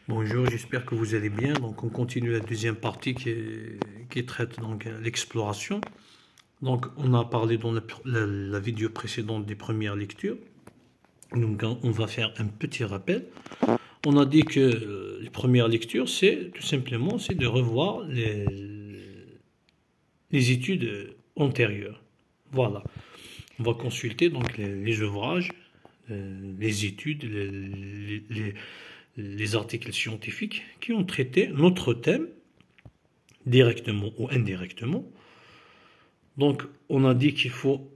Bonjour, j'espère que vous allez bien. Donc, on continue la deuxième partie qui traite donc l'exploration. Donc, on a parlé dans la vidéo précédente des premières lectures. Donc, on va faire un petit rappel. On a dit que les premières lectures, c'est tout simplement c'est de revoir les études antérieures. Voilà. On va consulter donc les ouvrages, les études, les articles scientifiques qui ont traité notre thème, directement ou indirectement. Donc, on a dit qu'il faut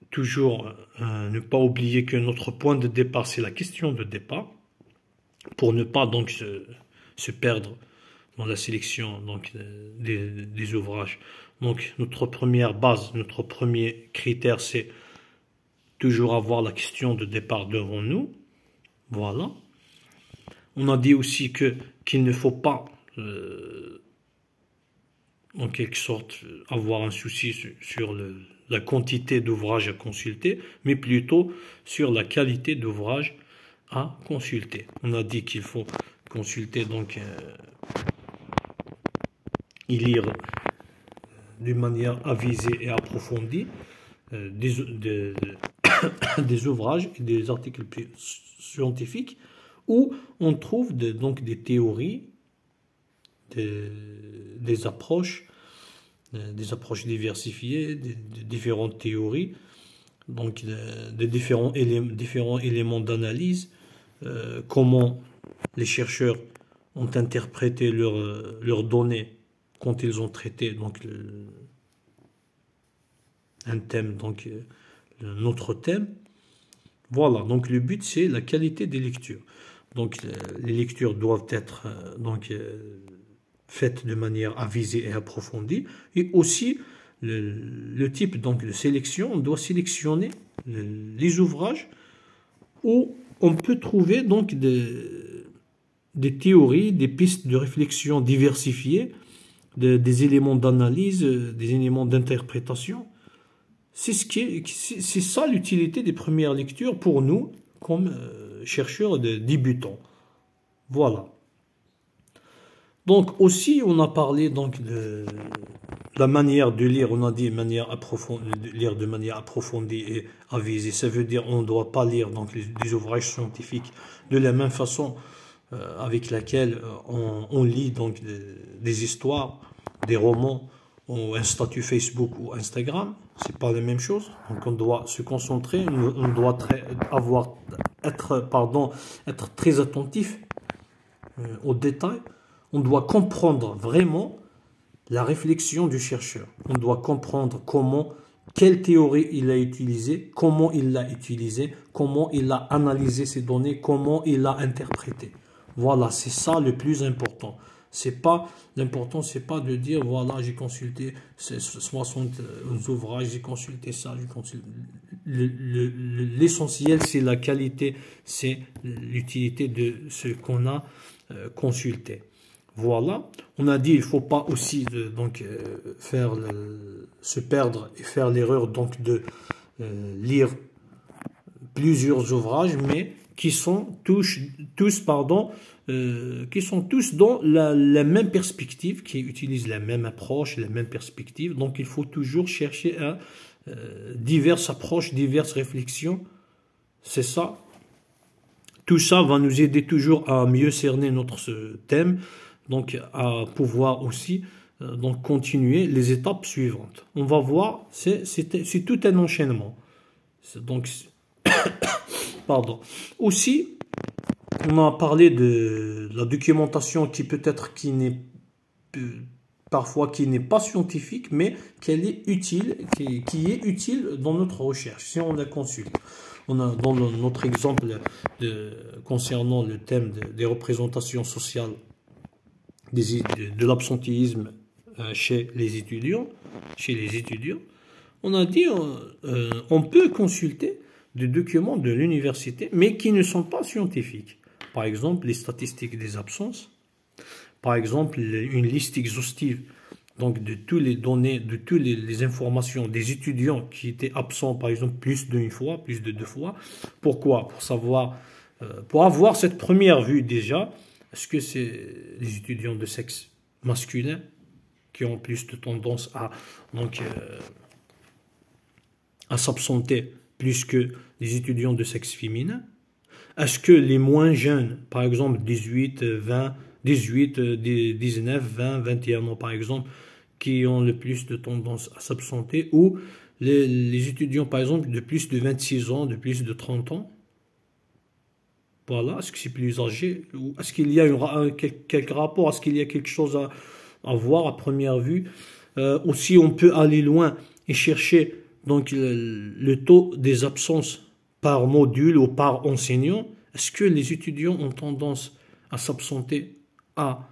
toujours ne pas oublier que notre point de départ, c'est la question de départ, pour ne pas donc se perdre dans la sélection donc, des ouvrages. Donc, notre première base, notre premier critère, c'est toujours avoir la question de départ devant nous. Voilà. On a dit aussi qu'il ne faut pas, en quelque sorte, avoir un souci sur la quantité d'ouvrages à consulter, mais plutôt sur la qualité d'ouvrages à consulter. On a dit qu'il faut consulter donc et lire d'une manière avisée et approfondie des ouvrages et des articles scientifiques où on trouve donc des théories, des approches diversifiées, des différentes théories, donc des différents éléments d'analyse, comment les chercheurs ont interprété leurs données quand ils ont traité donc un thème, donc notre thème. Voilà, donc le but c'est la qualité des lectures. Donc les lectures doivent être faites de manière avisée et approfondie, et aussi le type donc de sélection, on doit sélectionner les ouvrages où on peut trouver donc des théories, des pistes de réflexion diversifiées, des éléments d'analyse, des éléments d'interprétation. C'est ça l'utilité des premières lectures pour nous comme chercheurs débutants. Voilà. Donc aussi on a parlé donc de la manière de lire, on a dit lire de manière approfondie et avisée. Ça veut dire on ne doit pas lire donc les ouvrages scientifiques de la même façon avec laquelle on lit donc des histoires, des romans, ou un statut Facebook ou Instagram. C'est pas la même chose. Donc on doit se concentrer, on doit être très attentif aux détails. On doit comprendre vraiment la réflexion du chercheur. On doit comprendre quelle théorie il a utilisée, comment il l'a utilisée, comment il a analysé ces données, comment il l'a interprété. Voilà, c'est ça le plus important. L'important, c'est pas de dire, voilà, j'ai consulté 60 ouvrages, j'ai consulté ça, j'ai consulté. L'essentiel, c'est la qualité, c'est l'utilité de ce qu'on a consulté. Voilà. On a dit, il ne faut pas aussi se perdre et faire l'erreur donc de lire plusieurs ouvrages, mais qui sont tous dans la même perspective, qui utilisent la même approche, la même perspective. Donc il faut toujours chercher à diverses approches, diverses réflexions. C'est ça. Tout ça va nous aider toujours à mieux cerner notre thème, donc à pouvoir aussi donc continuer les étapes suivantes. On va voir, c'est tout un enchaînement. Donc, pardon. Aussi, on a parlé de la documentation parfois qui n'est pas scientifique, mais qu'elle est utile, qui est utile dans notre recherche, si on la consulte. On a dans notre exemple concernant le thème des représentations sociales de l'absentéisme chez les étudiants, on a dit on peut consulter des documents de l'université, mais qui ne sont pas scientifiques. Par exemple, les statistiques des absences, par exemple, une liste exhaustive donc de toutes les données, de toutes les informations des étudiants qui étaient absents, par exemple, plus d'une fois, plus de 2 fois. Pourquoi? Pour savoir, pour avoir cette première vue déjà, Est-ce que c'est les étudiants de sexe masculin qui ont plus de tendance à, donc, à s'absenter plus que les étudiants de sexe féminin? Est-ce que les moins jeunes, par exemple 18, 20, 18, 19, 20, 21 ans par exemple, qui ont le plus de tendance à s'absenter, ou les étudiants par exemple de plus de 26 ans, de plus de 30 ans? Voilà, est-ce que c'est plus âgé? Ou est-ce qu'il y a quelque rapport? Est-ce qu'il y a quelque chose à voir à première vue? Aussi, on peut aller loin et chercher donc le taux des absences par module ou par enseignant. Est-ce que les étudiants ont tendance à s'absenter à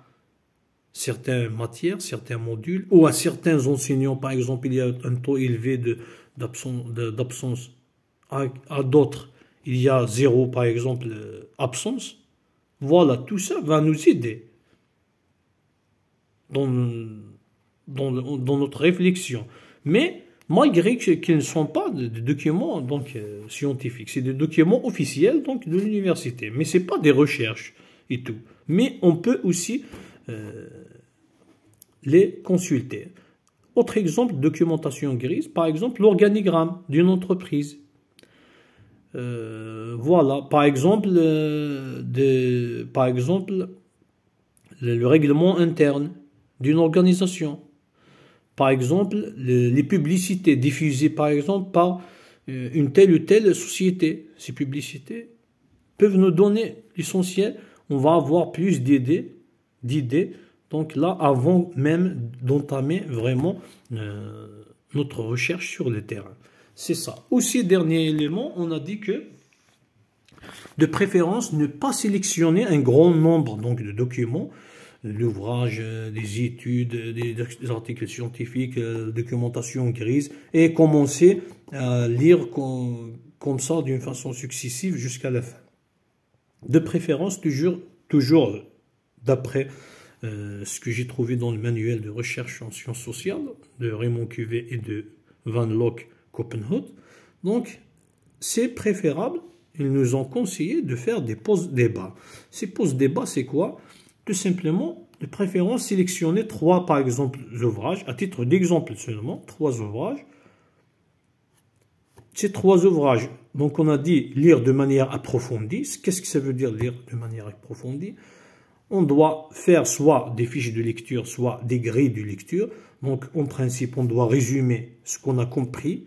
certaines matières, certains modules, ou à certains enseignants, par exemple, il y a un taux élevé d'absence, à d'autres, il y a zéro, par exemple, absence? Voilà, tout ça va nous aider dans, dans notre réflexion. Mais malgré qu'ils ne sont pas des documents donc, scientifiques, c'est des documents officiels donc, de l'université, mais ce n'est pas des recherches et tout. Mais on peut aussi les consulter. Autre exemple, documentation grise, par exemple l'organigramme d'une entreprise. Voilà, par exemple, le règlement interne d'une organisation. Par exemple, les publicités diffusées par exemple par une telle ou telle société. Ces publicités peuvent nous donner l'essentiel. On va avoir plus d'idées. Donc là, avant même d'entamer vraiment notre recherche sur le terrain. C'est ça. Aussi, dernier élément, on a dit que de préférence, ne pas sélectionner un grand nombre donc, de documents, l'ouvrage, des études, des articles scientifiques, documentation grise, et commencer à lire comme ça d'une façon successive jusqu'à la fin. De préférence, toujours d'après ce que j'ai trouvé dans le manuel de recherche en sciences sociales de Raymond Cuvet et de Van Locke Copenhague. Donc, c'est préférable. Ils nous ont conseillé de faire des pauses débats. Ces pauses débats, c'est quoi? Tout simplement, de préférence, sélectionner 3, par exemple, ouvrages, à titre d'exemple seulement, 3 ouvrages. Ces 3 ouvrages, donc on a dit lire de manière approfondie. Qu'est-ce que ça veut dire lire de manière approfondie? On doit faire soit des fiches de lecture, soit des grilles de lecture. Donc, en principe, on doit résumer ce qu'on a compris,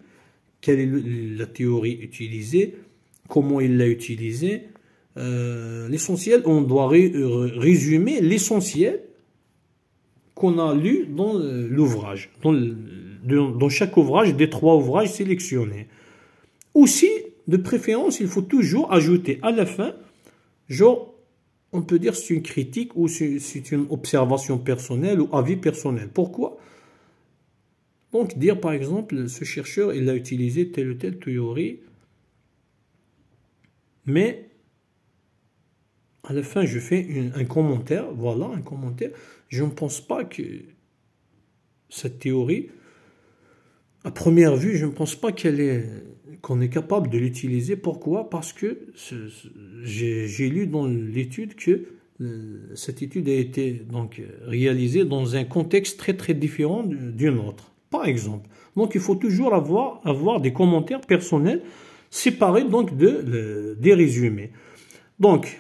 quelle est la théorie utilisée, comment il l'a utilisée. L'essentiel, on doit résumer l'essentiel qu'on a lu dans l'ouvrage, dans chaque ouvrage des 3 ouvrages sélectionnés. Aussi, de préférence, il faut toujours ajouter à la fin, genre, on peut dire c'est une critique ou c'est une observation personnelle ou avis personnel. Pourquoi? Donc dire par exemple, ce chercheur, il a utilisé telle ou telle théorie, mais à la fin je fais un commentaire, voilà un commentaire, je ne pense pas que cette théorie, à première vue, je ne pense pas qu'on est capable de l'utiliser. Pourquoi? Parce que j'ai lu dans l'étude que cette étude a été donc réalisée dans un contexte très très différent d'une autre, par exemple. Donc il faut toujours avoir des commentaires personnels séparés donc des résumés. Donc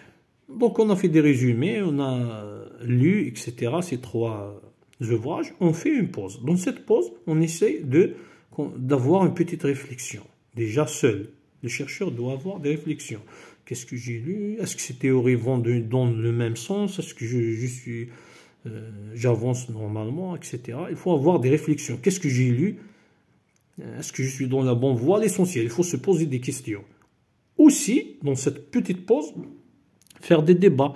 on a fait des résumés, on a lu, etc. ces 3 ouvrages, on fait une pause. Dans cette pause, on essaie d'avoir une petite réflexion. Déjà seul, le chercheur doit avoir des réflexions. Qu'est-ce que j'ai lu? Est-ce que ces théories vont dans le même sens? Est-ce que j'avance normalement, etc. Il faut avoir des réflexions. Qu'est-ce que j'ai lu? Est-ce que je suis dans la bonne voie? L'essentiel, il faut se poser des questions. Aussi, dans cette petite pause, faire des débats,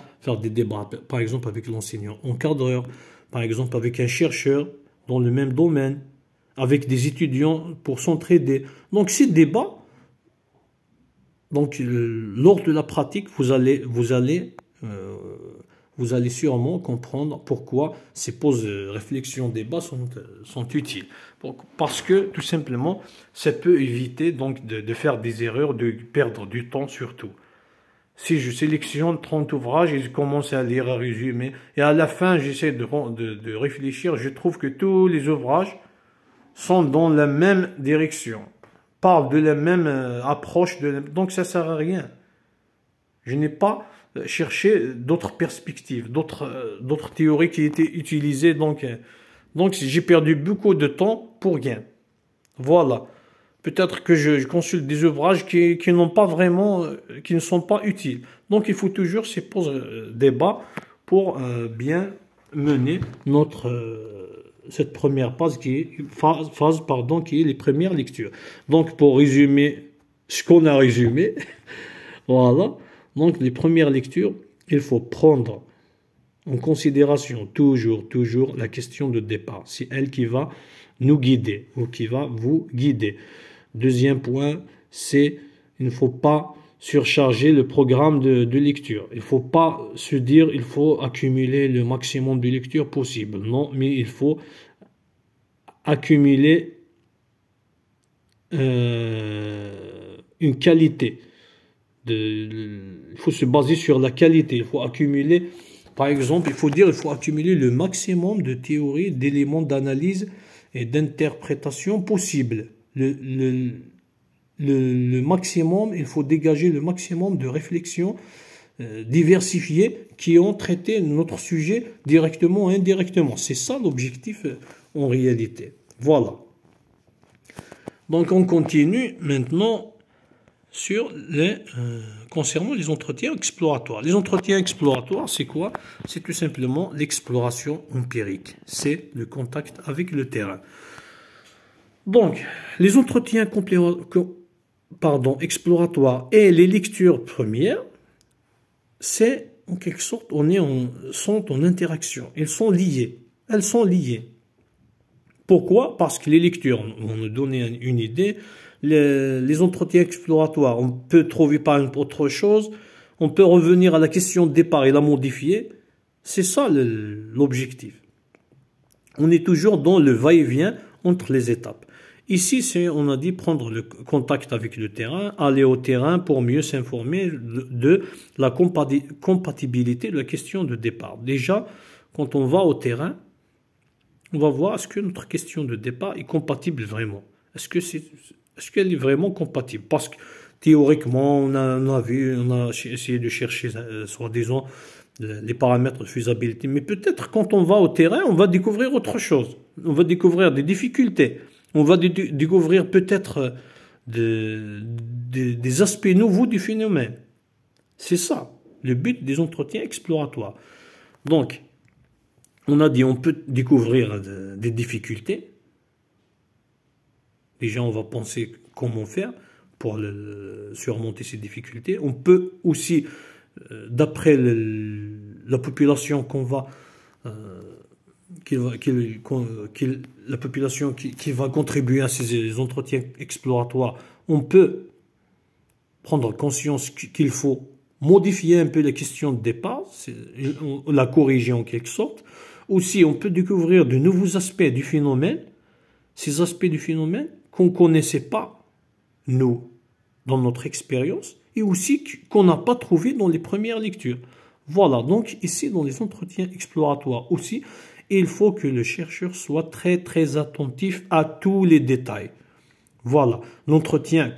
par exemple avec l'enseignant encadreur, par exemple avec un chercheur dans le même domaine, avec des étudiants pour s'entraider. Donc ces débats, donc lors de la pratique, vous allez sûrement comprendre pourquoi ces pauses réflexion débats sont utiles. Parce que tout simplement, ça peut éviter donc de faire des erreurs, de perdre du temps surtout. Si je sélectionne 30 ouvrages et je commence à lire, à résumer, et à la fin, j'essaie de réfléchir, je trouve que tous les ouvrages sont dans la même direction, parlent de la même approche, donc ça sert à rien. Je n'ai pas cherché d'autres perspectives, d'autres théories qui étaient utilisées, donc j'ai perdu beaucoup de temps pour rien. Voilà. Peut-être que je consulte des ouvrages qui n'ont pas vraiment, qui ne sont pas utiles. Donc il faut toujours se poser débat pour bien mener cette première phase qui est qui est les premières lectures. Donc pour résumer ce qu'on a résumé, voilà. Donc les premières lectures, il faut prendre en considération toujours la question de départ. C'est elle qui va nous guider ou qui va vous guider. Deuxième point, c'est il ne faut pas surcharger le programme de lecture. Il ne faut pas se dire il faut accumuler le maximum de lecture possible. Non, mais il faut accumuler une qualité. Il faut se baser sur la qualité. Il faut accumuler, par exemple, il faut accumuler le maximum de théories, d'éléments d'analyse et d'interprétation possible. Le maximum, il faut dégager le maximum de réflexions diversifiées qui ont traité notre sujet directement ou indirectement. C'est ça l'objectif en réalité. Voilà. Donc on continue maintenant sur concernant les entretiens exploratoires. Les entretiens exploratoires, c'est quoi? C'est tout simplement l'exploration empirique. C'est le contact avec le terrain. Donc, les entretiens exploratoires et les lectures premières, c'est en quelque sorte, sont en interaction. Elles sont liées. Elles sont liées. Pourquoi? Parce que les lectures vont nous donner une idée. Les entretiens exploratoires, on peut trouver par exemple autre chose. On peut revenir à la question de départ et la modifier. C'est ça l'objectif. On est toujours dans le va-et-vient entre les étapes. Ici, on a dit prendre le contact avec le terrain, aller au terrain pour mieux s'informer de la compatibilité de la question de départ. Déjà, quand on va au terrain, on va voir est-ce que notre question de départ est compatible vraiment. Est-ce qu'elle est vraiment compatible? Parce que théoriquement, on a essayé de chercher, soi-disant, les paramètres de faisabilité. Mais peut-être quand on va au terrain, on va découvrir autre chose. On va découvrir des difficultés. On va découvrir peut-être des aspects nouveaux du phénomène. C'est ça, le but des entretiens exploratoires. Donc, on a dit on peut découvrir des difficultés. Déjà, on va penser comment faire pour surmonter ces difficultés. On peut aussi, d'après la population la population qui va contribuer à ces entretiens exploratoires, on peut prendre conscience qu'il faut modifier un peu la question de départ, la corriger en quelque sorte. Aussi, on peut découvrir de nouveaux aspects du phénomène, ces aspects du phénomène qu'on ne connaissait pas, nous, dans notre expérience, et aussi qu'on n'a pas trouvé dans les premières lectures. Voilà, donc ici, dans les entretiens exploratoires aussi, il faut que le chercheur soit très très attentif à tous les détails. Voilà, l'entretien,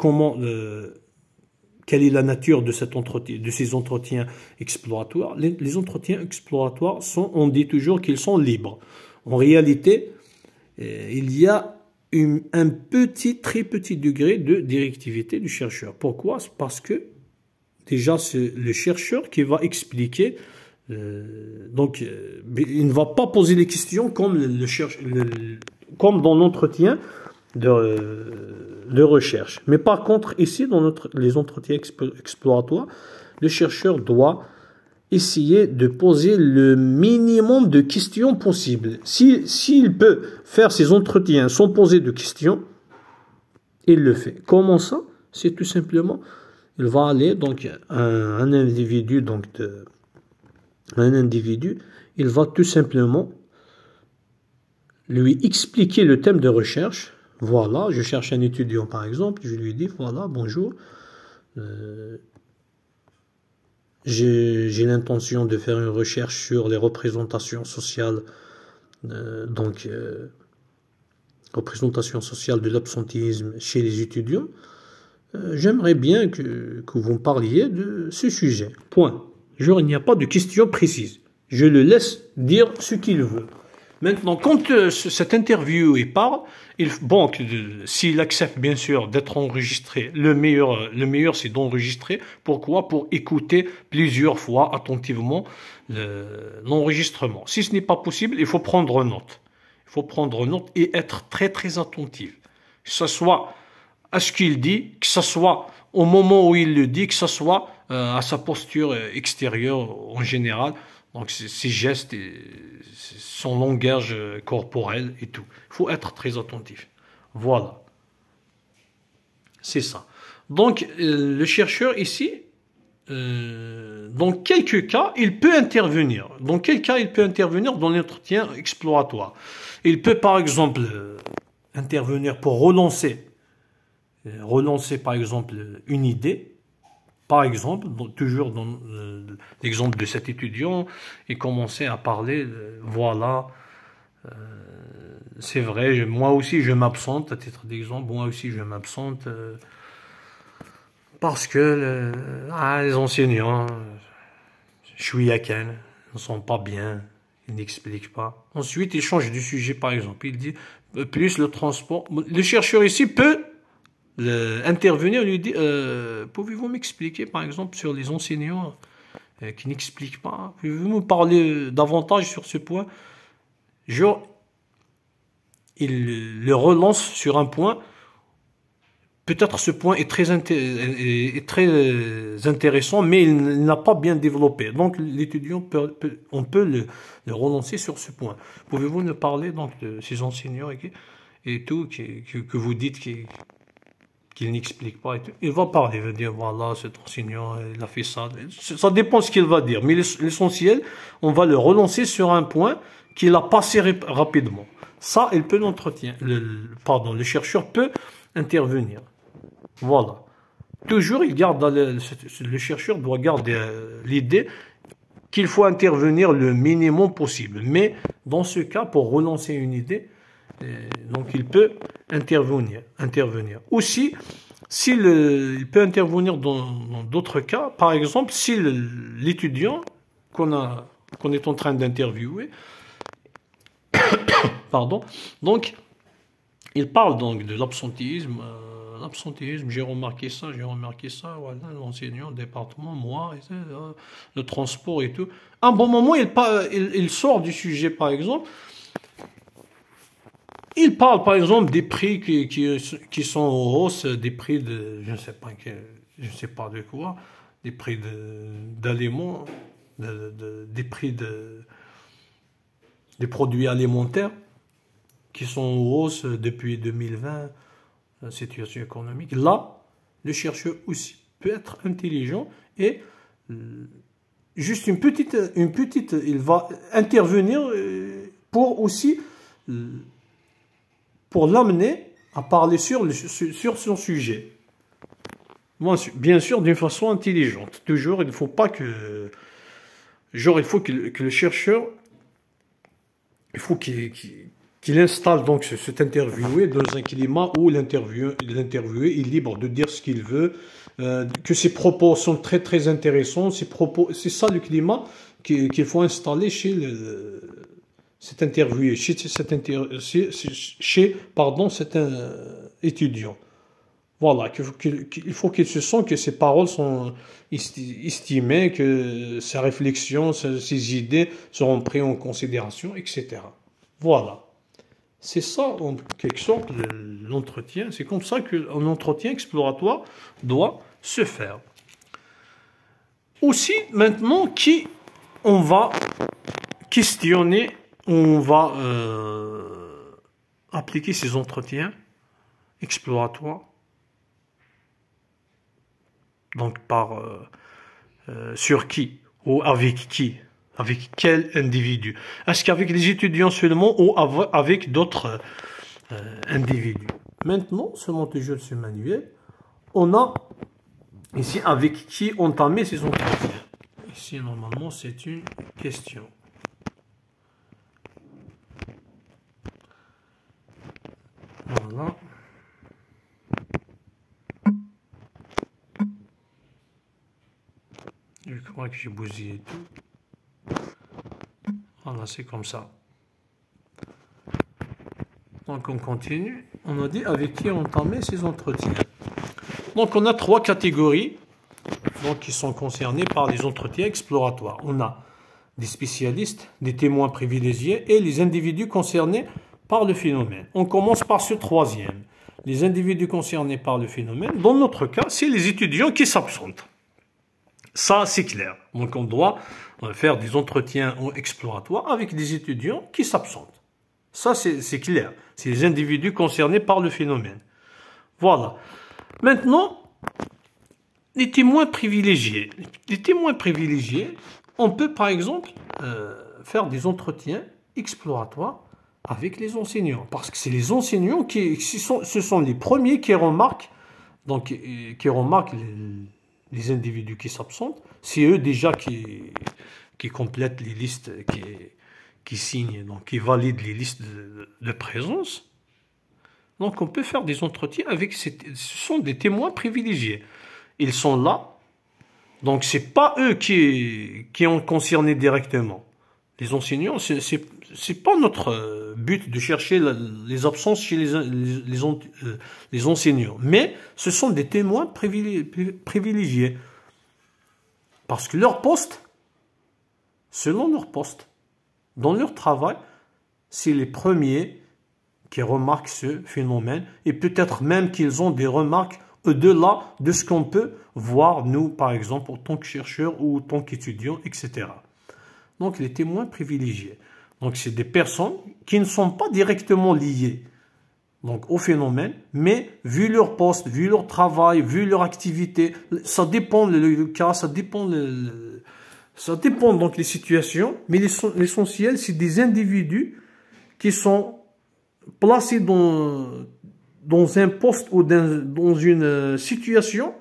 quelle est la nature de ces entretiens exploratoires? Les entretiens exploratoires on dit toujours qu'ils sont libres. En réalité, il y a un très petit degré de directivité du chercheur. Pourquoi? Parce que déjà, c'est le chercheur qui va expliquer. Donc, il ne va pas poser les questions comme dans l'entretien de recherche. Mais par contre, ici, dans les entretiens exploratoires, le chercheur doit essayer de poser le minimum de questions possible. S'il peut faire ses entretiens sans poser de questions, il le fait. Comment ça? C'est tout simplement, il va aller, donc, un individu, il va tout simplement lui expliquer le thème de recherche. Voilà, je cherche un étudiant par exemple, je lui dis, voilà, bonjour, j'ai l'intention de faire une recherche sur les représentations sociales, représentation sociale de l'absentéisme chez les étudiants. J'aimerais bien que vous me parliez de ce sujet. Point. Genre, il n'y a pas de question précise. Je le laisse dire ce qu'il veut. Maintenant, quand cette interview il parle, bon, s'il accepte bien sûr d'être enregistré, le meilleur c'est d'enregistrer. Pourquoi? Pour écouter plusieurs fois attentivement l'enregistrement. Si ce n'est pas possible, il faut prendre note. Il faut prendre note et être très très attentif. Que ce soit à ce qu'il dit, que ce soit au moment où il le dit, que ce soit à sa posture extérieure en général, donc ses gestes, et son langage corporel et tout. Il faut être très attentif. Voilà. C'est ça. Donc, le chercheur ici, dans quelques cas, il peut intervenir. Dans quel cas il peut intervenir dans l'entretien exploratoire? Il peut, par exemple, intervenir pour relancer par exemple une idée, par exemple, toujours dans l'exemple de cet étudiant, il commençait à parler, voilà, c'est vrai, moi aussi je m'absente, à titre d'exemple, moi aussi je m'absente, parce que les enseignants, je suis yaken, ne sont pas bien, ils n'expliquent pas. Ensuite, il change de sujet, par exemple, il dit, plus le transport, le chercheur ici peut intervenir, lui dit, pouvez-vous m'expliquer par exemple sur les enseignants qui n'expliquent pas, pouvez-vous me parler davantage sur ce point? Genre, il le relance sur un point, peut-être ce point est très intéressant, mais il n'a pas bien développé, donc l'étudiant on peut le relancer sur ce point. Pouvez-vous nous parler donc de ces enseignants et tout, que vous dites qu'il n'explique pas et tout. Il va parler, il va dire, voilà, cet enseignant, il a fait ça. Ça dépend de ce qu'il va dire. Mais l'essentiel, on va le relancer sur un point qu'il a passé rapidement. Ça, il peut le chercheur peut intervenir. Voilà. Toujours, le chercheur doit garder l'idée qu'il faut intervenir le minimum possible. Mais dans ce cas, pour relancer une idée, donc il peut intervenir. Aussi, il peut intervenir dans d'autres cas, par exemple, si l'étudiant qu'on est en train d'interviewer, pardon, donc il parle donc de l'absentéisme. L'absentéisme, j'ai remarqué ça, voilà, l'enseignant, le département, moi, le transport et tout. À un bon moment, il sort du sujet, par exemple. Il parle par exemple des prix qui sont en hausse, des prix de, je ne sais pas de quoi, des prix d'aliments, des prix des produits alimentaires qui sont en hausse depuis 2020, la situation économique. Là, le chercheur aussi peut être intelligent et juste une petite, il va intervenir pour aussi pour l'amener à parler sur son sujet. Bien sûr, d'une façon intelligente. Toujours, il ne faut pas que... Genre, il faut que le chercheur... Il faut qu'il installe donc cet interviewé dans un climat où l'interviewé est libre de dire ce qu'il veut, que ses propos sont très très intéressants. C'est ça le climat qu'il faut installer chez cet interviewé, chez cet étudiant. Voilà, il faut qu'il se sente que ses paroles sont estimées, que sa réflexion, ses idées seront prises en considération, etc. Voilà. C'est ça, en quelque sorte, l'entretien. C'est comme ça qu'un entretien exploratoire doit se faire. Aussi, maintenant, qui on va questionner, on va appliquer ces entretiens exploratoires. Donc, sur qui ou avec qui? Avec quel individu? Est-ce qu'avec les étudiants seulement ou avec d'autres individus? Maintenant, selon toujours ce manuel, on a ici avec qui entamer ces entretiens. Ici, normalement, c'est une question. Voilà. Je crois que j'ai bousillé tout. Voilà, c'est comme ça. Donc, on continue. On a dit avec qui entamer ces entretiens. Donc, on a 3 catégories donc, qui sont concernées par les entretiens exploratoires. On a des spécialistes, des témoins privilégiés et les individus concernés par le phénomène. On commence par ce troisième. Les individus concernés par le phénomène, dans notre cas, c'est les étudiants qui s'absentent. Ça, c'est clair. Donc, on doit faire des entretiens exploratoires avec des étudiants qui s'absentent. Ça, c'est clair. C'est les individus concernés par le phénomène. Voilà. Maintenant, les témoins privilégiés. Les témoins privilégiés, on peut par exemple faire des entretiens exploratoires avec les enseignants. Parce que c'est les enseignants ce sont les premiers qui remarquent, donc, les individus qui s'absentent. C'est eux déjà qui complètent les listes, qui signent, donc qui valident les listes de présence. Donc on peut faire des entretiens avec ce sont des témoins privilégiés. Ils sont là, donc c'est pas eux qui ont concerné directement. Les enseignants, c'est pas notre but de chercher les absences chez les enseignants, mais ce sont des témoins privilégiés. Parce que leur poste, selon leur poste, dans leur travail, c'est les premiers qui remarquent ce phénomène, et peut-être même qu'ils ont des remarques au-delà de ce qu'on peut voir, nous, par exemple, en tant que chercheurs ou en tant qu'étudiants, etc. Donc, les témoins privilégiés. Donc, c'est des personnes qui ne sont pas directement liées donc, au phénomène, mais vu leur poste, vu leur travail, vu leur activité, ça dépend le cas, ça dépend donc les situations, mais l'essentiel, c'est des individus qui sont placés dans un poste ou dans une situation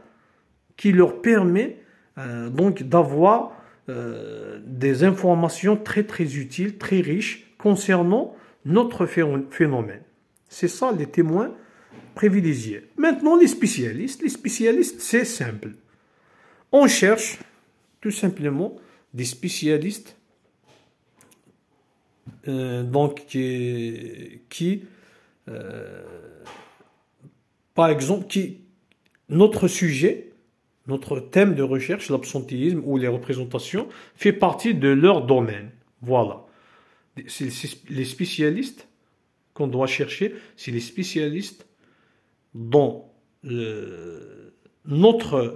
qui leur permet donc d'avoir des informations très très utiles, très riches concernant notre phénomène. C'est ça les témoins privilégiés. Maintenant les spécialistes. Les spécialistes, c'est simple. On cherche tout simplement des spécialistes donc par exemple, notre sujet, notre thème de recherche, l'absentéisme ou les représentations, fait partie de leur domaine. Voilà. Les spécialistes qu'on doit chercher, c'est les spécialistes dont notre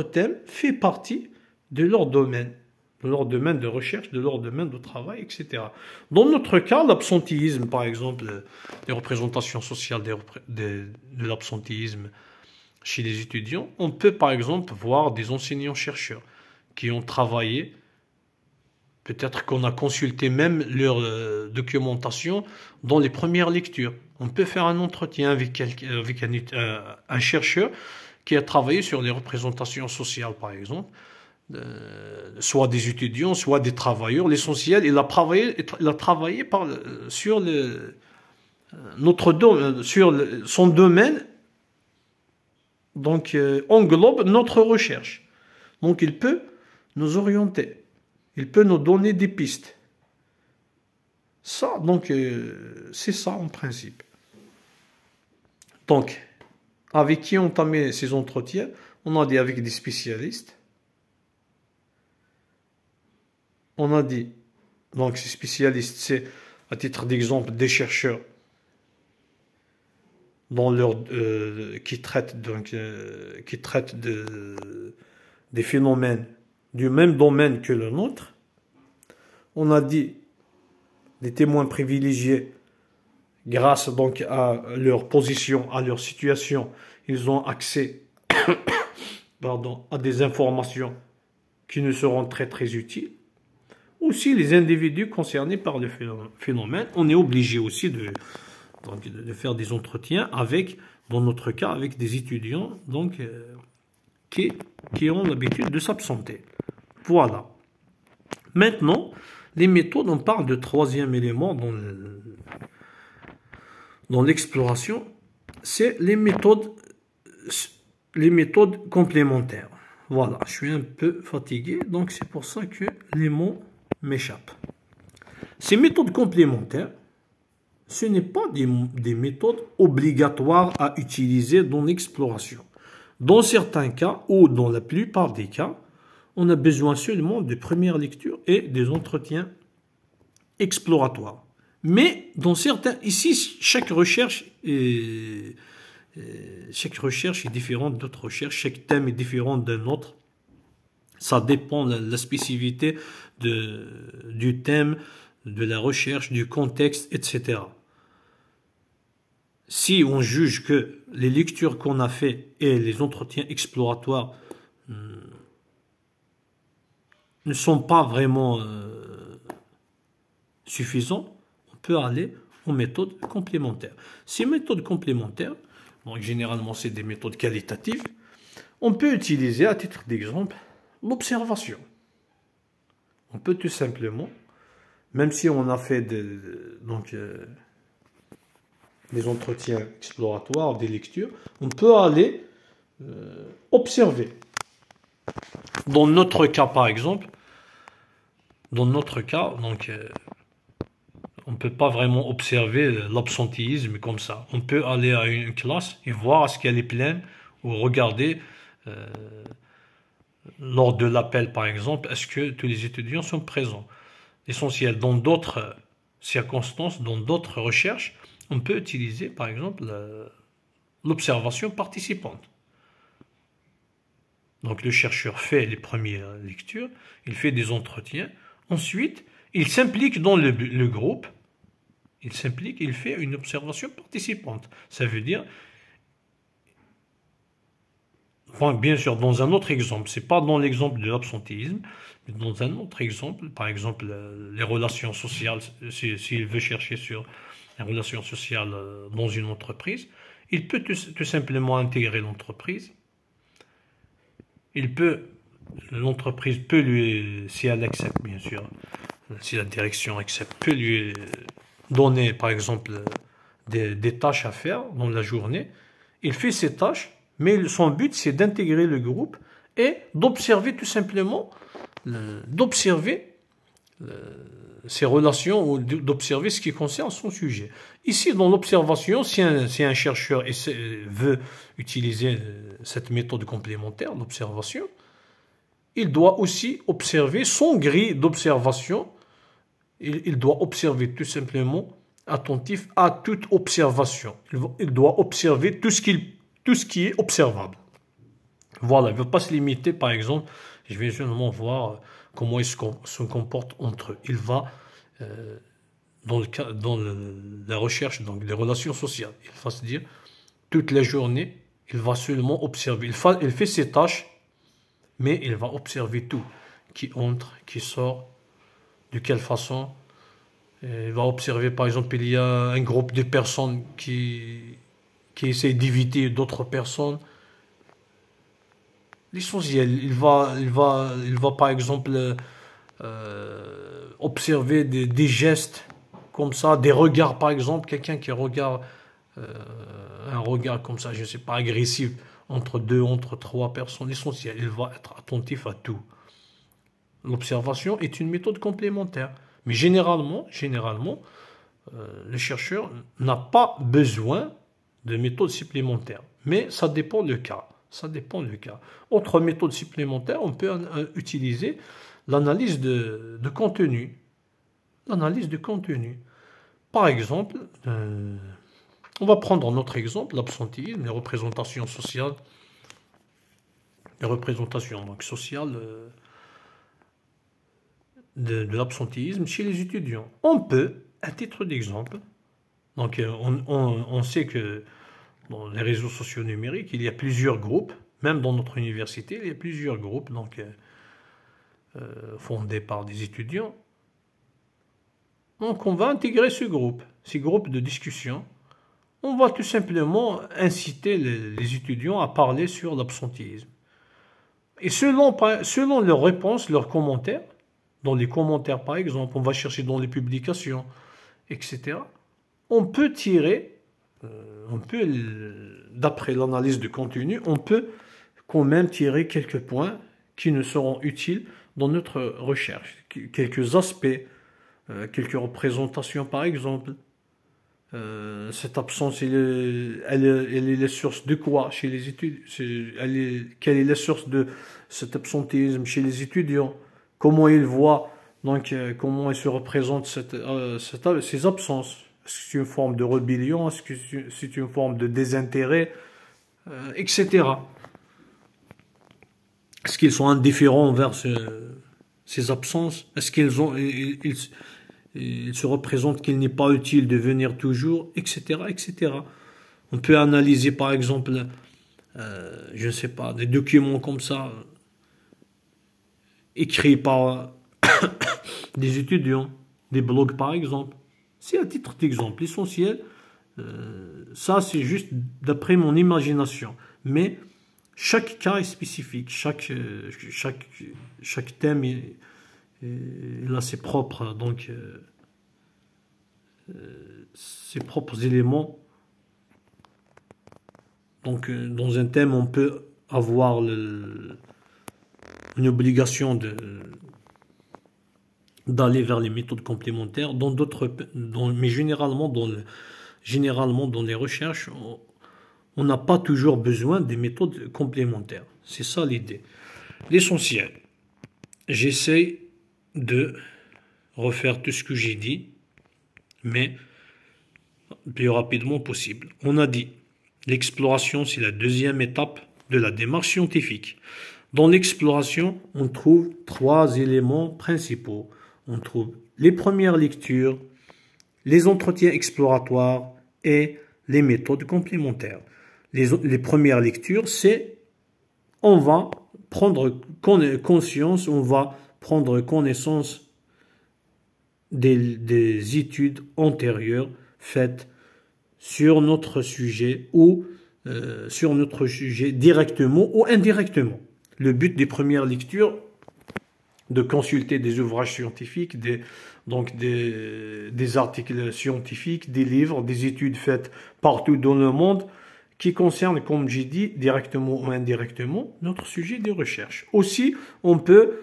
thème fait partie de leur domaine de recherche, de leur domaine de travail, etc. Dans notre cas, l'absentéisme, par exemple, les représentations sociales de l'absentéisme chez les étudiants, on peut par exemple voir des enseignants-chercheurs qui ont travaillé, peut-être qu'on a consulté même leur documentation dans les premières lectures. On peut faire un entretien avec un chercheur qui a travaillé sur les représentations sociales, par exemple, soit des étudiants, soit des travailleurs. L'essentiel, il a travaillé sur son domaine, donc englobe notre recherche. Donc il peut nous orienter, il peut nous donner des pistes. Ça, donc c'est ça en principe. Donc, avec qui entamer ces entretiens? On a dit avec des spécialistes. On a dit, donc ces spécialistes, c'est à titre d'exemple des chercheurs qui traitent des phénomènes du même domaine que le nôtre. On a dit des témoins privilégiés grâce donc à leur position, à leur situation, ils ont accès à des informations qui nous seront très très utiles. Aussi, les individus concernés par le phénomène, on est obligé aussi de faire des entretiens dans notre cas, avec des étudiants donc, qui ont l'habitude de s'absenter. Voilà. Maintenant, les méthodes, on parle de troisième élément dans l'exploration, c'est les méthodes complémentaires. Voilà, je suis un peu fatigué, donc c'est pour ça que les mots m'échappent. Ces méthodes complémentaires, ce n'est pas des méthodes obligatoires à utiliser dans l'exploration. Dans certains cas, ou dans la plupart des cas, on a besoin seulement de premières lectures et des entretiens exploratoires. Mais dans certains, ici, chaque recherche est différente d'autres recherches, chaque thème est différent d'un autre. Ça dépend de la spécificité du thème, de la recherche, du contexte, etc. Si on juge que les lectures qu'on a fait et les entretiens exploratoires ne sont pas vraiment suffisants, on peut aller aux méthodes complémentaires. Ces méthodes complémentaires, donc généralement c'est des méthodes qualitatives, on peut utiliser à titre d'exemple l'observation. On peut tout simplement, même si on a fait des entretiens exploratoires, des lectures, on peut aller observer. Dans notre cas, par exemple, on ne peut pas vraiment observer l'absentéisme comme ça. On peut aller à une classe et voir est-ce qu'elle est pleine, ou regarder lors de l'appel, par exemple, est-ce que tous les étudiants sont présents. L'essentiel, dans d'autres circonstances, dans d'autres recherches, on peut utiliser, par exemple, l'observation participante. Donc, le chercheur fait les premières lectures, il fait des entretiens. Ensuite, il s'implique dans le groupe. Il s'implique, il fait une observation participante. Ça veut dire, enfin, bien sûr, dans un autre exemple, ce n'est pas dans l'exemple de l'absentéisme, mais dans un autre exemple, par exemple, les relations sociales, s'il veut chercher sur les relations sociales dans une entreprise, il peut tout simplement intégrer l'entreprise. L'entreprise peut lui, si elle accepte, bien sûr, si la direction accepte, peut lui donner, par exemple, des tâches à faire dans la journée. Il fait ces tâches, mais son but, c'est d'intégrer le groupe et d'observer tout simplement, ses relations ou d'observer ce qui concerne son sujet. Ici, dans l'observation, si un chercheur veut utiliser cette méthode complémentaire d'observation, il doit aussi observer son grille d'observation. Il doit observer tout simplement attentif à toute observation. Il doit observer tout ce qui est observable. Voilà, il ne veut pas se limiter, par exemple, je vais seulement voir comment ils se comportent entre eux. Il va, dans la recherche donc, des relations sociales, il va se dire, toute la journée, il va seulement observer. Il fait ses tâches, mais il va observer tout, qui entre, qui sort, de quelle façon. Il va observer, par exemple, il y a un groupe de personnes qui essaient d'éviter d'autres personnes. L'essentiel, il va par exemple observer des gestes comme ça, des regards par exemple, quelqu'un qui regarde un regard comme ça, je ne sais pas, agressif, entre trois personnes. L'essentiel, il va être attentif à tout. L'observation est une méthode complémentaire. Mais généralement, le chercheur n'a pas besoin de méthodes supplémentaires. Mais ça dépend du cas. Autre méthode supplémentaire, on peut utiliser l'analyse de contenu. L'analyse de contenu. Par exemple, on va prendre notre exemple, l'absentéisme, les représentations sociales. Les représentations donc, sociales de l'absentéisme chez les étudiants. On peut, à titre d'exemple, donc on sait que dans les réseaux sociaux numériques, il y a plusieurs groupes, même dans notre université, il y a plusieurs groupes donc, fondés par des étudiants. Donc on va intégrer ces groupes de discussion. On va tout simplement inciter les étudiants à parler sur l'absentéisme. Et selon leurs réponses, leurs commentaires, dans les commentaires par exemple, on va chercher dans les publications, etc. On peut tirer, d'après l'analyse de contenu, on peut quand même tirer quelques points qui nous seront utiles dans notre recherche. Quelques aspects, quelques représentations par exemple. Cette absence, elle est la source de quoi chez les étudiants? Quelle est la source de cet absentéisme chez les étudiants? Comment ils voient, donc, comment ils se représentent ces absences? Est-ce que c'est une forme de rébellion? Est-ce que c'est une forme de désintérêt? Etc. Est-ce qu'ils sont indifférents envers ces absences? Est-ce ils se représentent qu'il n'est pas utile de venir toujours, etc., etc. On peut analyser par exemple, je ne sais pas, des documents comme ça, écrits par des étudiants, des blogs par exemple. C'est à titre d'exemple. L'essentiel, ça c'est juste d'après mon imagination. Mais chaque cas est spécifique, chaque thème il a ses propres, ses propres éléments. Donc, dans un thème, on peut avoir une obligation d'aller vers les méthodes complémentaires. Mais généralement, dans les recherches, on n'a pas toujours besoin des méthodes complémentaires. C'est ça l'idée. L'essentiel, j'essaie de refaire tout ce que j'ai dit, mais le plus rapidement possible. On a dit, l'exploration, c'est la deuxième étape de la démarche scientifique. Dans l'exploration, on trouve 3 éléments principaux. On trouve les premières lectures, les entretiens exploratoires et les méthodes complémentaires. Les premières lectures, c'est on va prendre conscience, on va prendre connaissance des études antérieures faites sur notre sujet ou sur notre sujet directement ou indirectement. Le but des premières lectures, de consulter des ouvrages scientifiques, des articles scientifiques, des livres, des études faites partout dans le monde qui concernent, comme j'ai dit, directement ou indirectement, notre sujet de recherche. Aussi, on peut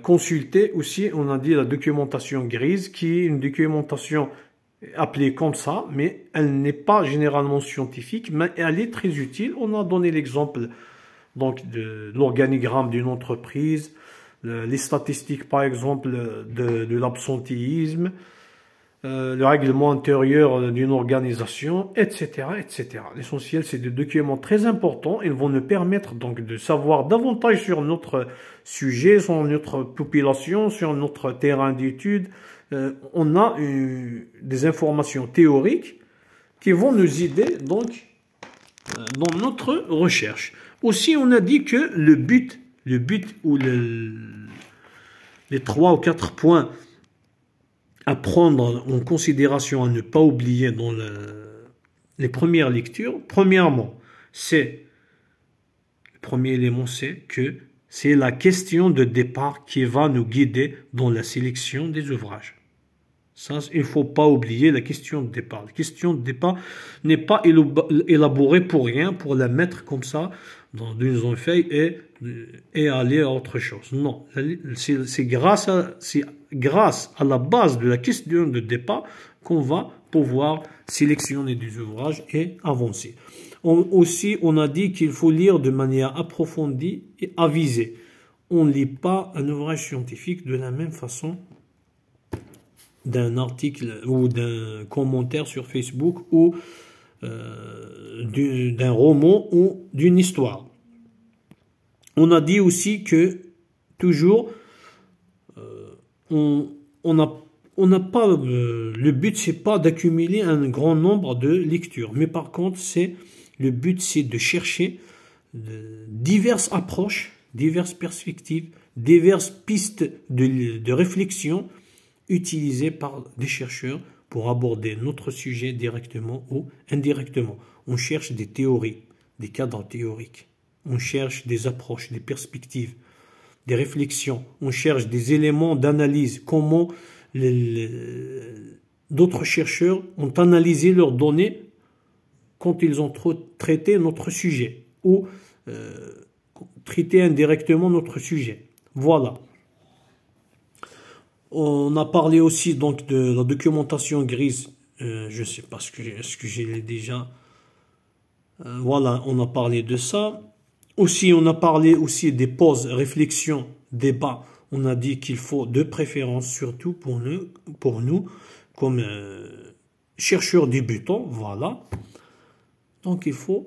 consulter aussi, on a dit la documentation grise, qui est une documentation appelée comme ça, mais elle n'est pas généralement scientifique, mais elle est très utile. On a donné l'exemple de l'organigramme d'une entreprise, les statistiques par exemple de l'absentéisme, le règlement intérieur d'une organisation, etc., etc. L'essentiel, c'est des documents très importants. Ils vont nous permettre donc de savoir davantage sur notre sujet, sur notre population, sur notre terrain d'étude. On a des informations théoriques qui vont nous aider donc dans notre recherche. Aussi, on a dit que le but ou les 3 ou 4 points à prendre en considération, à ne pas oublier dans les premières lectures. Premièrement, le premier élément, c'est que c'est la question de départ qui va nous guider dans la sélection des ouvrages. Ça, il ne faut pas oublier la question de départ. La question de départ n'est pas élaborée pour rien, pour la mettre comme ça dans une feuille et aller à autre chose. Non, c'est grâce à la base de la question de départ qu'on va pouvoir sélectionner des ouvrages et avancer. Aussi, on a dit qu'il faut lire de manière approfondie et avisée. On ne lit pas un ouvrage scientifique de la même façon d'un article ou d'un commentaire sur Facebook ou d'un roman ou d'une histoire. On a dit aussi que toujours on n'a pas le but, c'est pas d'accumuler un grand nombre de lectures, mais par contre le but c'est de chercher diverses approches, diverses perspectives, diverses pistes de réflexion utilisées par des chercheurs pour aborder notre sujet directement ou indirectement. On cherche des théories, des cadres théoriques. on cherche des approches, des perspectives, des réflexions, on cherche des éléments d'analyse, comment d'autres chercheurs ont analysé leurs données quand ils ont traité notre sujet ou traité indirectement notre sujet. Voilà. On a parlé aussi donc de la documentation grise. Je ne sais pas est-ce que j'ai déjà. Voilà, on a parlé de ça. Aussi, on a parlé aussi des pauses, réflexions, débats. On a dit qu'il faut de préférence, surtout pour nous comme chercheurs débutants. Voilà. Donc, il faut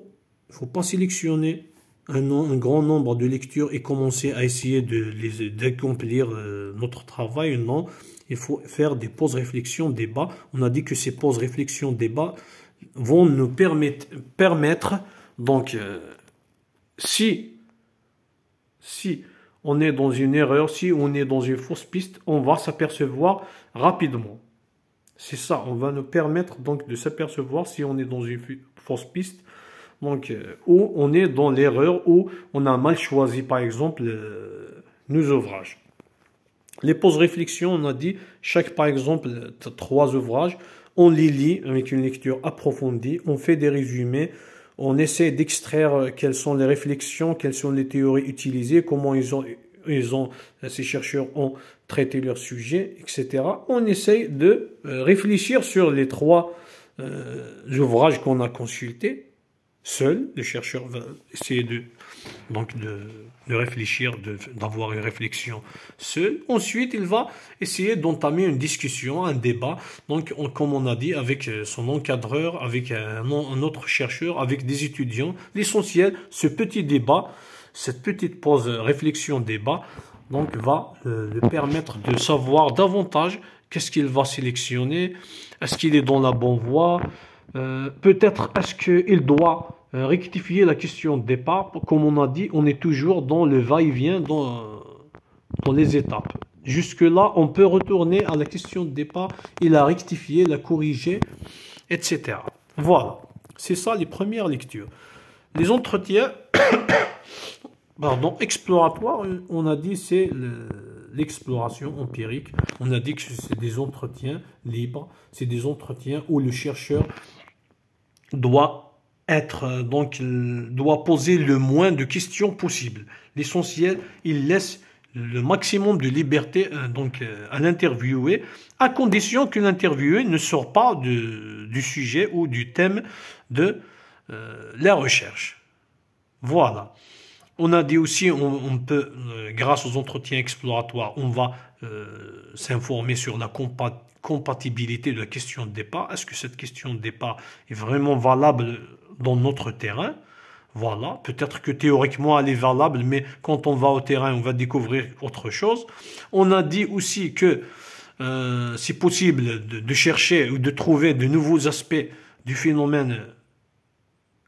pas sélectionner un grand nombre de lectures et commencer à essayer d'accomplir notre travail. Non, il faut faire des pauses réflexion, débats. On a dit que ces pauses réflexion, débats vont nous permettre donc, si on est dans une erreur, si on est dans une fausse piste, on va s'apercevoir rapidement. C'est ça, on va nous permettre donc de s'apercevoir si on est dans une fausse piste, donc où on est dans l'erreur, où on a mal choisi par exemple nos ouvrages. Les pauses réflexion, on a dit par exemple 3 ouvrages, on les lit avec une lecture approfondie, on fait des résumés, on essaie d'extraire quelles sont les réflexions, quelles sont les théories utilisées, comment ces chercheurs ont traité leur sujet, etc. On essaie de réfléchir sur les 3 ouvrages qu'on a consultés. Seul, le chercheur va essayer de réfléchir, d'avoir une réflexion seul. Ensuite, il va essayer d'entamer une discussion, un débat, donc comme on a dit, avec son encadreur, avec un autre chercheur, avec des étudiants. L'essentiel, ce petit débat, cette petite pause réflexion-débat, donc va le permettre de savoir davantage qu'est-ce qu'il va sélectionner, est-ce qu'il est dans la bonne voie, peut-être est-ce qu'il doit rectifier la question de départ. Comme on a dit, on est toujours dans le va-et-vient, dans les étapes. Jusque-là, on peut retourner à la question de départ et la rectifier, la corriger, etc. Voilà, c'est ça les premières lectures. Les entretiens exploratoires, on a dit c'est l'exploration empirique. On a dit que c'est des entretiens libres, c'est des entretiens où le chercheur doit poser le moins de questions possible. L'essentiel, il laisse le maximum de liberté à l'interviewé, à condition que l'interviewé ne sort pas du sujet ou du thème de la recherche. Voilà. On a dit aussi, on peut, grâce aux entretiens exploratoires, on va s'informer sur la compatibilité de la question de départ. Est-ce que cette question de départ est vraiment valable dans notre terrain? Voilà, peut-être que théoriquement elle est valable, mais quand on va au terrain, on va découvrir autre chose. On a dit aussi que c'est possible de chercher ou de trouver de nouveaux aspects du phénomène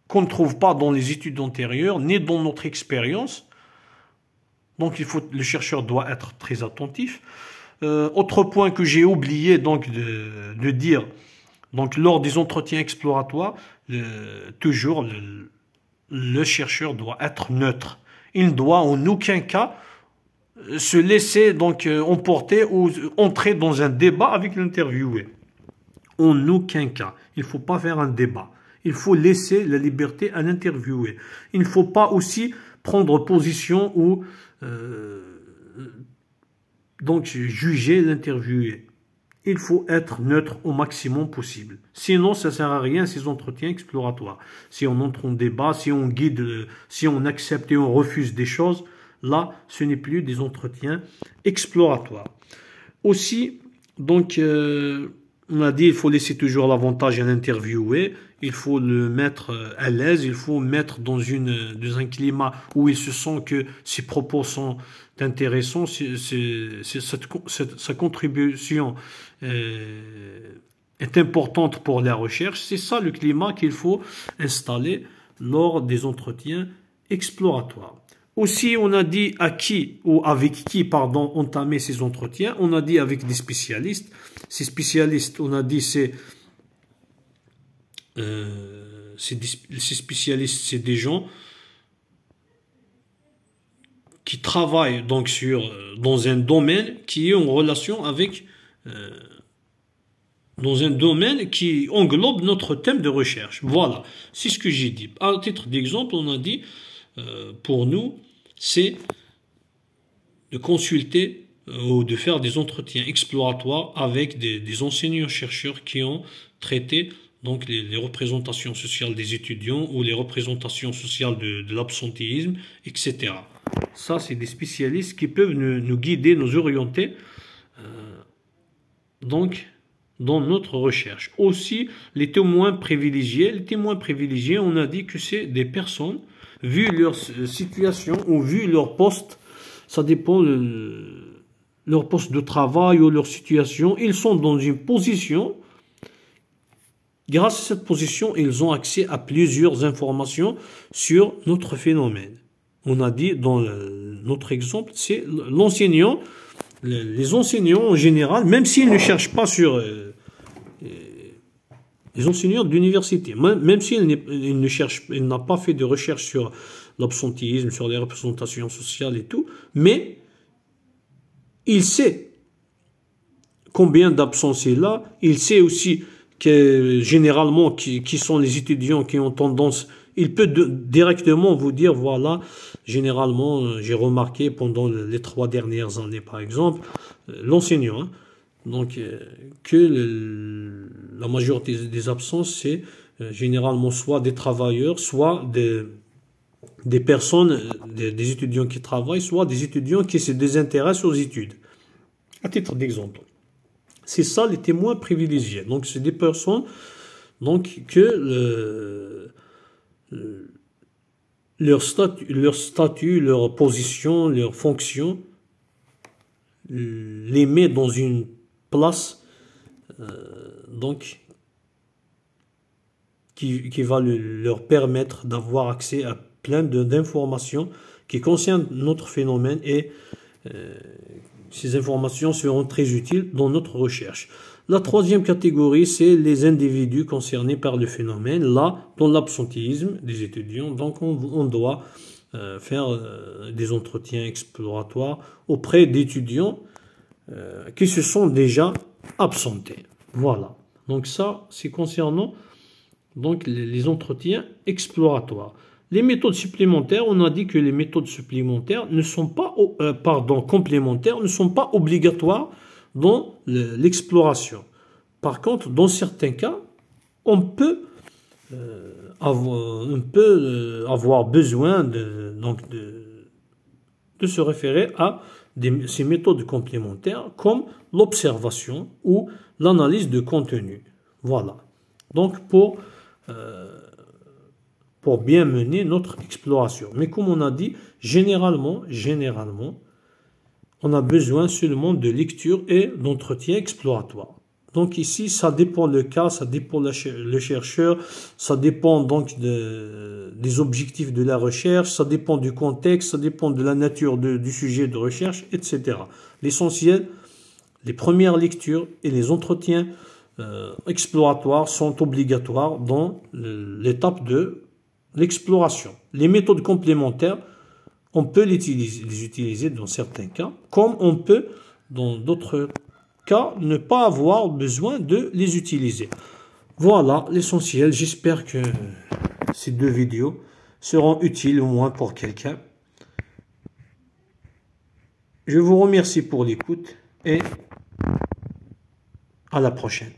qu'on ne trouve pas dans les études antérieures, ni dans notre expérience. Donc le chercheur doit être très attentif. Autre point que j'ai oublié de dire, lors des entretiens exploratoires, toujours le chercheur doit être neutre. Il ne doit en aucun cas se laisser emporter ou entrer dans un débat avec l'interviewé. En aucun cas. Il ne faut pas faire un débat. Il faut laisser la liberté à l'interviewé. Il ne faut pas aussi prendre position ou juger l'interviewé. Il faut être neutre au maximum possible. Sinon, ça ne sert à rien ces entretiens exploratoires. Si on entre en débat, si on guide, si on accepte et on refuse des choses, là, ce n'est plus des entretiens exploratoires. Aussi, on a dit il faut laisser toujours l'avantage à l'interviewé, il faut le mettre à l'aise, il faut mettre dans un climat où il se sent que ses propos sont intéressants, sa contribution est importante pour la recherche. C'est ça le climat qu'il faut installer lors des entretiens exploratoires. Aussi, on a dit avec qui entamer ces entretiens. On a dit avec des spécialistes. Ces spécialistes, on a dit ces spécialistes, c'est des gens qui travaillent donc dans un domaine qui est en relation avec dans un domaine qui englobe notre thème de recherche. Voilà, c'est ce que j'ai dit. À titre d'exemple, on a dit, pour nous, c'est de consulter ou de faire des entretiens exploratoires avec des enseignants-chercheurs qui ont traité donc les représentations sociales des étudiants ou les représentations sociales de l'absentéisme, etc. Ça, c'est des spécialistes qui peuvent nous guider, nous orienter donc dans notre recherche. Aussi, les témoins privilégiés. Les témoins privilégiés, on a dit que c'est des personnes, vu leur situation ou vu leur poste, ça dépend leur poste de travail ou leur situation, ils sont dans une position, grâce à cette position, ils ont accès à plusieurs informations sur notre phénomène. On a dit dans notre exemple, c'est l'enseignant, les enseignants en général, même s'ils ne cherchent pas sur les enseignants d'université, même s'ils ne cherchent, il n'a pas fait de recherche sur l'absentéisme, sur les représentations sociales et tout, mais il sait combien d'absences il a, il sait aussi que généralement qui sont les étudiants qui ont tendance, il peut directement vous dire, voilà, généralement j'ai remarqué pendant les 3 dernières années par exemple, l'enseignant, donc que la majorité des absences c'est généralement soit des travailleurs, soit des personnes, des étudiants qui travaillent, soit des étudiants qui se désintéressent aux études. À titre d'exemple. C'est ça les témoins privilégiés. Donc c'est des personnes donc, que leur statut, leur position, leur fonction les met dans une place donc qui va leur permettre d'avoir accès à plein d'informations qui concernent notre phénomène et ces informations seront très utiles dans notre recherche. La troisième catégorie, c'est les individus concernés par le phénomène. Là, dans l'absentéisme des étudiants, donc on doit faire des entretiens exploratoires auprès d'étudiants qui se sont déjà absentés. Voilà. Donc ça, c'est concernant donc les entretiens exploratoires. Les méthodes supplémentaires, on a dit que les méthodes supplémentaires ne sont pas, complémentaires, ne sont pas obligatoires dans l'exploration. Par contre, dans certains cas, on peut avoir besoin de se référer à ces méthodes complémentaires comme l'observation ou l'analyse de contenu. Voilà. Donc, pour bien mener notre exploration. Mais comme on a dit, généralement, on a besoin seulement de lecture et d'entretien exploratoire. Donc ici, ça dépend le cas, ça dépend le chercheur, ça dépend donc des objectifs de la recherche, ça dépend du contexte, ça dépend de la nature du sujet de recherche, etc. L'essentiel, les premières lectures et les entretiens exploratoires sont obligatoires dans l'étape de l'exploration. Les méthodes complémentaires, on peut les utiliser dans certains cas, comme on peut, dans d'autres cas, ne pas avoir besoin de les utiliser. Voilà l'essentiel. J'espère que ces 2 vidéos seront utiles au moins pour quelqu'un. Je vous remercie pour l'écoute et à la prochaine.